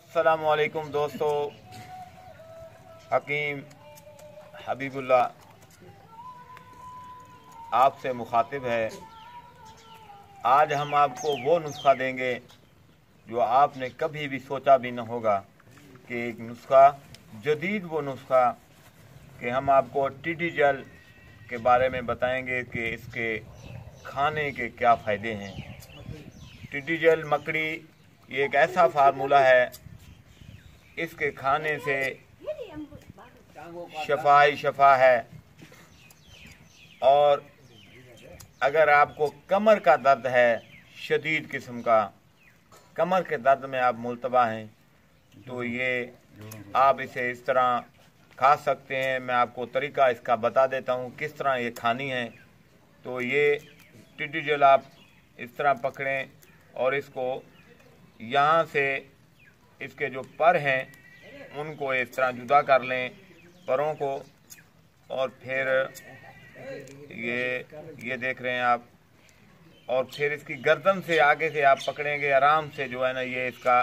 अस्सलामुअलैकुम दोस्तों, हकीम हबीबुल्लाह आपसे मुखातिब है। आज हम आपको वो नुस्खा देंगे जो आपने कभी भी सोचा भी न होगा कि एक नुस्खा जदीद, वो नुस्खा कि हम आपको टिड्डी जल के बारे में बताएंगे कि इसके खाने के क्या फ़ायदे हैं। टिड्डी जल मकड़ी ये एक ऐसा फार्मूला है, इसके खाने से शफा ही शफा है। और अगर आपको कमर का दर्द है, शदीद किस्म का कमर के दर्द में आप मुल्तबा हैं, तो ये आप इसे इस तरह खा सकते हैं। मैं आपको तरीका इसका बता देता हूँ किस तरह ये खानी है। तो ये टिड्डी जल आप इस तरह पकड़ें और इसको यहाँ से इसके जो पर हैं उनको इस तरह जुदा कर लें, परों को। और फिर ये देख रहे हैं आप। और फिर इसकी गर्दन से आगे से आप पकड़ेंगे आराम से, जो है ना, ये इसका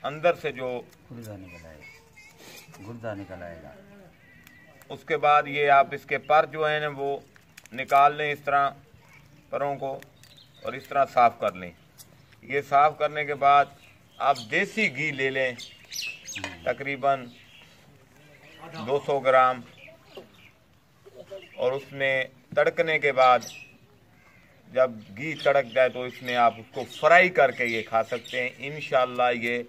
अंदर से जो गुर्दा निकल आएगा। उसके बाद ये आप इसके पर जो है ना वो निकाल लें इस तरह, परों को, और इस तरह साफ़ कर लें। ये साफ़ करने के बाद आप देसी घी ले लें, तकरीबन 200 ग्राम, और उसमें तड़कने के बाद जब घी तड़क जाए तो इसमें आप उसको फ्राई करके ये खा सकते हैं। इंशाल्लाह ये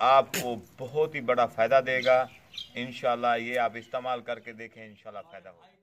आपको बहुत ही बड़ा फ़ायदा देगा। इंशाल्लाह ये आप इस्तेमाल करके देखें, इंशाल्लाह फ़ायदा होगा।